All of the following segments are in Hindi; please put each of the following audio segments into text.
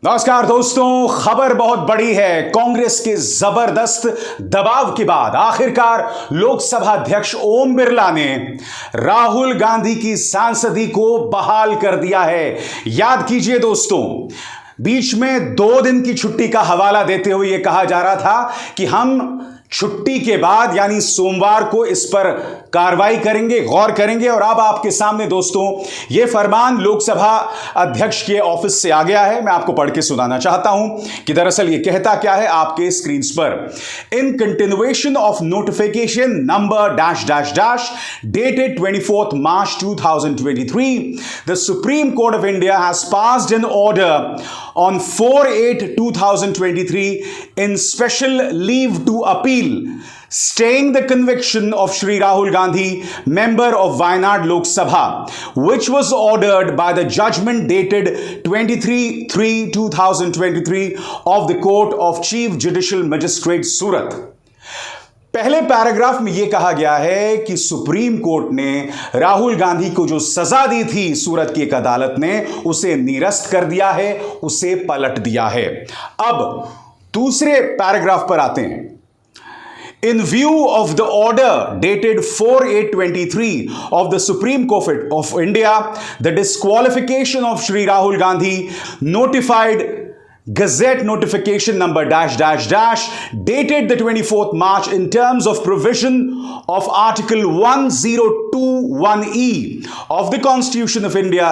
नमस्कार दोस्तों, खबर बहुत बड़ी है। कांग्रेस के जबरदस्त दबाव के बाद आखिरकार लोकसभा अध्यक्ष ओम बिरला ने राहुल गांधी की सांसदी को बहाल कर दिया है। याद कीजिए दोस्तों, बीच में 2 दिन की छुट्टी का हवाला देते हुए यह कहा जा रहा था कि हम छुट्टी के बाद यानी सोमवार को इस पर कार्रवाई करेंगे, गौर करेंगे। और अब आपके सामने दोस्तों यह फरमान लोकसभा अध्यक्ष के ऑफिस से आ गया है। मैं आपको पढ़ के सुनाना चाहता हूं कि दरअसल यह कहता क्या है आपके स्क्रीन पर। In continuation of notification number dash dash dash dated 24 March 2023, the Supreme Court of India has passed an order on 4/8/2023 in special leave to appeal, staying the conviction of Shri Rahul Gandhi, member of Wayanad Lok Sabha, which was ordered by the judgment dated 23/3/2023 of the Court of Chief Judicial Magistrate Surat. पहले पैराग्राफ में यह कहा गया है कि सुप्रीम कोर्ट ने राहुल गांधी को जो सजा दी थी सूरत की एक अदालत ने, उसे निरस्त कर दिया है, उसे पलट दिया है। अब दूसरे पैराग्राफ पर आते हैं। In view of the order dated 4/8/23 of the Supreme Court of India, the disqualification of Shri Rahul Gandhi notified Gazette notification number dash dash dash dated the 24th March in terms of provision of Article 1021E of the Constitution of India,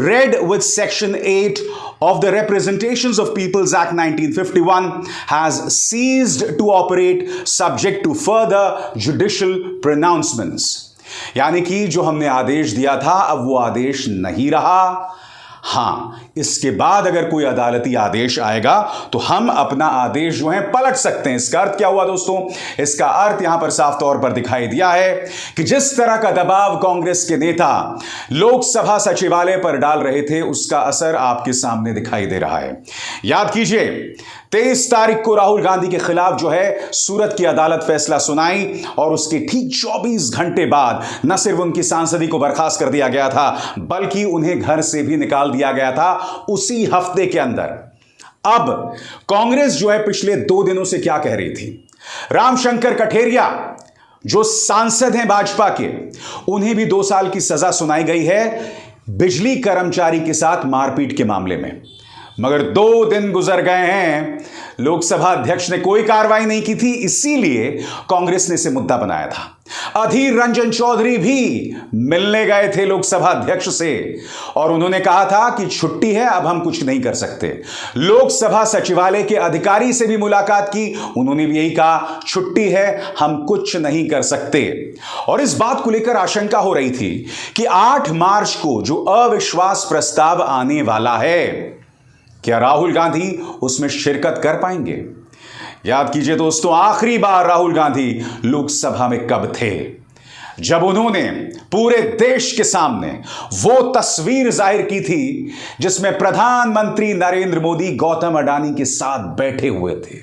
read with Section 8 of the Representations of Peoples Act 1951, has ceased to operate subject to further judicial pronouncements। यानी कि जो हमने आदेश दिया था अब वो आदेश नहीं रहा। हां, इसके बाद अगर कोई अदालती आदेश आएगा तो हम अपना आदेश जो है पलट सकते हैं। इसका अर्थ क्या हुआ दोस्तों? इसका अर्थ यहां पर साफ तौर पर दिखाई दिया है कि जिस तरह का दबाव कांग्रेस के नेता लोकसभा सचिवालय पर डाल रहे थे, उसका असर आपके सामने दिखाई दे रहा है। याद कीजिए, 23 तारीख को राहुल गांधी के खिलाफ जो है सूरत की अदालत फैसला सुनाई और उसके ठीक 24 घंटे बाद न सिर्फ उनकी सांसदी को बर्खास्त कर दिया गया था, बल्कि उन्हें घर से भी निकाल दिया गया था उसी हफ्ते के अंदर। अब कांग्रेस जो है पिछले 2 दिनों से क्या कह रही थी? रामशंकर कठेरिया जो सांसद हैं भाजपा के, उन्हें भी 2 साल की सजा सुनाई गई है बिजली कर्मचारी के साथ मारपीट के मामले में। मगर 2 दिन गुजर गए हैं, लोकसभा अध्यक्ष ने कोई कार्रवाई नहीं की थी, इसीलिए कांग्रेस ने इसे मुद्दा बनाया था। अधीर रंजन चौधरी भी मिलने गए थे लोकसभा अध्यक्ष से और उन्होंने कहा था कि छुट्टी है, अब हम कुछ नहीं कर सकते। लोकसभा सचिवालय के अधिकारी से भी मुलाकात की, उन्होंने भी यही कहा छुट्टी है, हम कुछ नहीं कर सकते। और इस बात को लेकर आशंका हो रही थी कि 8 मार्च को जो अविश्वास प्रस्ताव आने वाला है, क्या राहुल गांधी उसमें शिरकत कर पाएंगे? याद कीजिए दोस्तों, आखिरी बार राहुल गांधी लोकसभा में कब थे? जब उन्होंने पूरे देश के सामने वो तस्वीर जाहिर की थी जिसमें प्रधानमंत्री नरेंद्र मोदी गौतम अडानी के साथ बैठे हुए थे।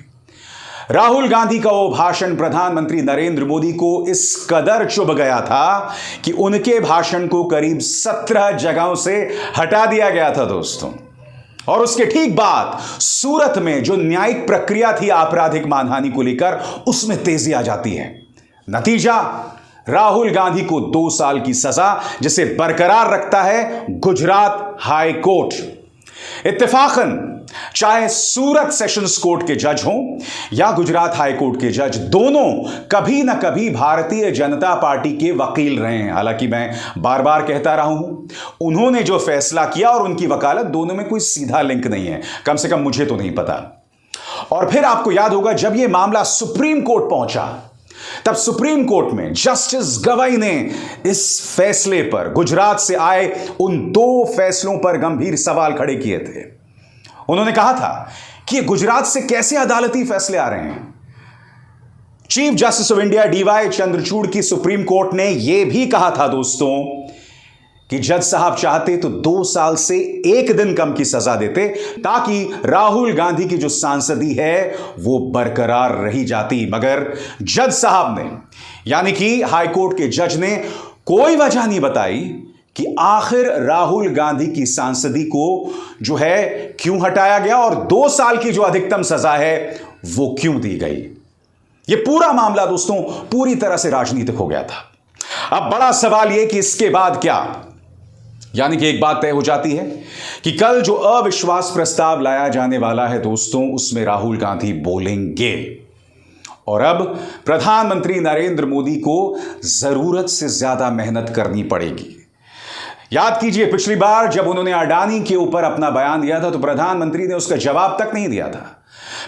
राहुल गांधी का वो भाषण प्रधानमंत्री नरेंद्र मोदी को इस कदर चुभ गया था कि उनके भाषण को करीब 17 जगहों से हटा दिया गया था दोस्तों। और उसके ठीक बाद सूरत में जो न्यायिक प्रक्रिया थी आपराधिक मानहानि को लेकर, उसमें तेजी आ जाती है। नतीजा, राहुल गांधी को 2 साल की सजा, जिसे बरकरार रखता है गुजरात हाई कोर्ट। इत्तेफाकन चाहे सूरत सेशंस कोर्ट के जज हों या गुजरात हाई कोर्ट के जज, दोनों कभी ना कभी भारतीय जनता पार्टी के वकील रहे हैं। हालांकि मैं बार बार कहता रहा हूं, उन्होंने जो फैसला किया और उनकी वकालत, दोनों में कोई सीधा लिंक नहीं है, कम से कम मुझे तो नहीं पता। और फिर आपको याद होगा, जब यह मामला सुप्रीम कोर्ट पहुंचा, तब सुप्रीम कोर्ट में जस्टिस गवाई ने इस फैसले पर, गुजरात से आए उन 2 फैसलों पर गंभीर सवाल खड़े किए थे। उन्होंने कहा था कि गुजरात से कैसे अदालती फैसले आ रहे हैं। Chief justice of India DY Chandrachud की सुप्रीम कोर्ट ने यह भी कहा था दोस्तों कि जज साहब चाहते तो 2 साल से 1 दिन कम की सजा देते, ताकि राहुल गांधी की जो सांसदी है वो बरकरार रही जाती। मगर जज साहब ने, यानी कि हाईकोर्ट के जज ने, कोई वजह नहीं बताई कि आखिर राहुल गांधी की सांसदी को जो है क्यों हटाया गया और 2 साल की जो अधिकतम सजा है वो क्यों दी गई। यह पूरा मामला दोस्तों पूरी तरह से राजनीतिक हो गया था। अब बड़ा सवाल यह कि इसके बाद क्या, यानी कि एक बात तय हो जाती है कि कल जो अविश्वास प्रस्ताव लाया जाने वाला है दोस्तों, उसमें राहुल गांधी बोलेंगे और अब प्रधानमंत्री नरेंद्र मोदी को जरूरत से ज्यादा मेहनत करनी पड़ेगी। याद कीजिए, पिछली बार जब उन्होंने अडानी के ऊपर अपना बयान दिया था तो प्रधानमंत्री ने उसका जवाब तक नहीं दिया था।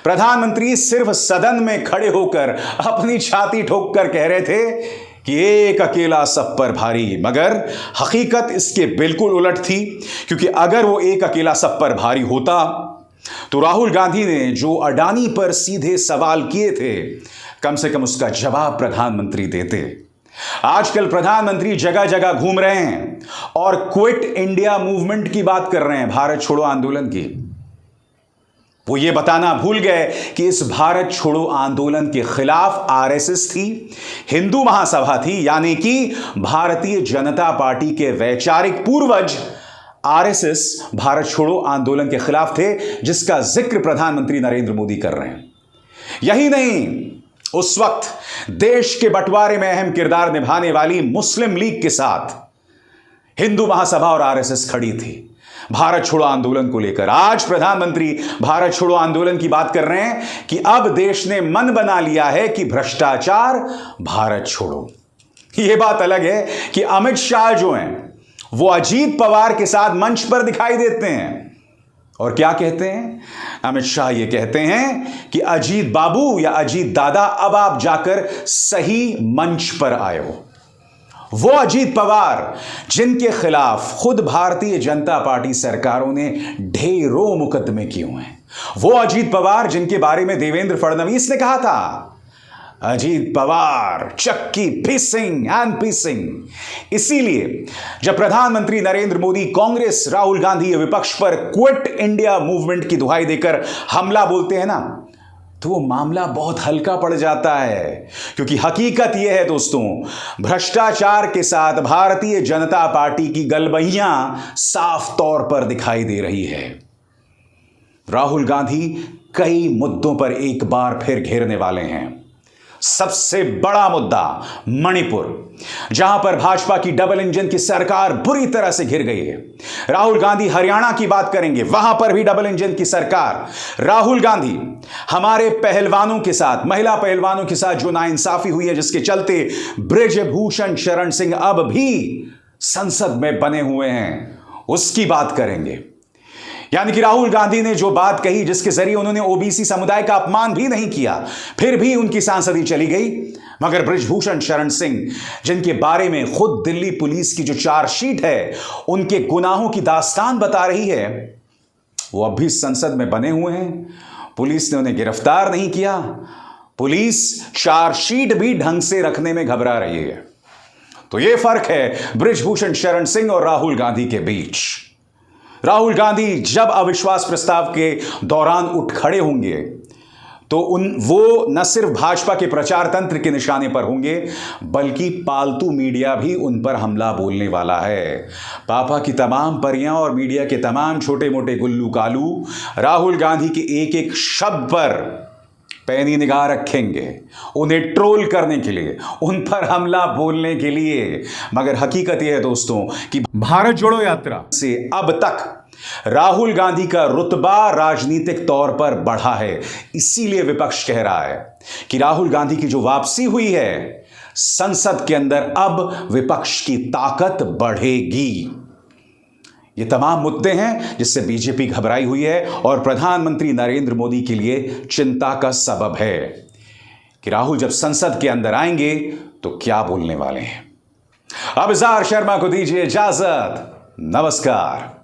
प्रधानमंत्री सिर्फ सदन में खड़े होकर अपनी छाती ठोककर कह रहे थे कि एक अकेला सब पर भारी, मगर हकीकत इसके बिल्कुल उलट थी, क्योंकि अगर वो एक अकेला सब पर भारी होता तो राहुल गांधी ने जो अडानी पर सीधे सवाल किए थे कम से कम उसका जवाब प्रधानमंत्री देते। आजकल प्रधानमंत्री जगह जगह घूम रहे हैं और क्विट इंडिया मूवमेंट की बात कर रहे हैं, भारत छोड़ो आंदोलन की। वो ये बताना भूल गए कि इस भारत छोड़ो आंदोलन के खिलाफ आरएसएस थी, हिंदू महासभा थी, यानी कि भारतीय जनता पार्टी के वैचारिक पूर्वज आरएसएस भारत छोड़ो आंदोलन के खिलाफ थे, जिसका जिक्र प्रधानमंत्री नरेंद्र मोदी कर रहे हैं। यही नहीं, उस वक्त देश के बंटवारे में अहम किरदार निभाने वाली मुस्लिम लीग के साथ हिंदू महासभा और आरएसएस खड़ी थी भारत छोड़ो आंदोलन को लेकर। आज प्रधानमंत्री भारत छोड़ो आंदोलन की बात कर रहे हैं कि अब देश ने मन बना लिया है कि भ्रष्टाचार भारत छोड़ो। यह बात अलग है कि अमित शाह जो हैं वो अजीत पवार के साथ मंच पर दिखाई देते हैं और क्या कहते हैं? अमित शाह ये कहते हैं कि अजीत बाबू या अजीत दादा, अब आप जाकर सही मंच पर आए हो। वो अजीत पवार जिनके खिलाफ खुद भारतीय जनता पार्टी सरकारों ने ढेरों मुकदमे किए हुए हैं, वो अजीत पवार जिनके बारे में देवेंद्र फडणवीस ने कहा था अजीत पवार चक्की पीसिंग एंड पीसिंग। इसीलिए जब प्रधानमंत्री नरेंद्र मोदी कांग्रेस, राहुल गांधी विपक्ष पर क्विट इंडिया मूवमेंट की दुहाई देकर हमला बोलते हैं ना, तो वो मामला बहुत हल्का पड़ जाता है, क्योंकि हकीकत यह है दोस्तों, भ्रष्टाचार के साथ भारतीय जनता पार्टी की गलबहियां साफ तौर पर दिखाई दे रही है। राहुल गांधी कई मुद्दों पर एक बार फिर घेरने वाले हैं। सबसे बड़ा मुद्दा मणिपुर, जहां पर भाजपा की डबल इंजन की सरकार बुरी तरह से घिर गई है। राहुल गांधी हरियाणा की बात करेंगे, वहां पर भी डबल इंजन की सरकार। राहुल गांधी हमारे पहलवानों के साथ, महिला पहलवानों के साथ जो नाइंसाफी हुई है, जिसके चलते बृजभूषण शरण सिंह अब भी संसद में बने हुए हैं, उसकी बात करेंगे। यानी कि राहुल गांधी ने जो बात कही, जिसके जरिए उन्होंने ओबीसी समुदाय का अपमान भी नहीं किया, फिर भी उनकी सांसदी चली गई। मगर बृजभूषण शरण सिंह, जिनके बारे में खुद दिल्ली पुलिस की जो चार्जशीट है उनके गुनाहों की दास्तान बता रही है, वो अब भी संसद में बने हुए हैं। पुलिस ने उन्हें गिरफ्तार नहीं किया। पुलिस चार्जशीट भी ढंग से रखने में घबरा रही है। तो यह फर्क है बृजभूषण शरण सिंह और राहुल गांधी के बीच। राहुल गांधी जब अविश्वास प्रस्ताव के दौरान उठ खड़े होंगे तो वो न सिर्फ भाजपा के प्रचार तंत्र के निशाने पर होंगे, बल्कि पालतू मीडिया भी उन पर हमला बोलने वाला है। पापा की तमाम परियां और मीडिया के तमाम छोटे मोटे गुल्लू कालू राहुल गांधी के एक एक शब्द पर पैनी निगाह रखेंगे, उन्हें ट्रोल करने के लिए, उन पर हमला बोलने के लिए। मगर हकीकत यह है दोस्तों कि भारत जोड़ो यात्रा से अब तक राहुल गांधी का रुतबा राजनीतिक तौर पर बढ़ा है। इसीलिए विपक्ष कह रहा है कि राहुल गांधी की जो वापसी हुई है संसद के अंदर, अब विपक्ष की ताकत बढ़ेगी। ये तमाम मुद्दे हैं जिससे बीजेपी घबराई हुई है और प्रधानमंत्री नरेंद्र मोदी के लिए चिंता का सबब है कि राहुल जब संसद के अंदर आएंगे तो क्या बोलने वाले हैं। अब इज़हार शर्मा को दीजिए इजाजत। नमस्कार।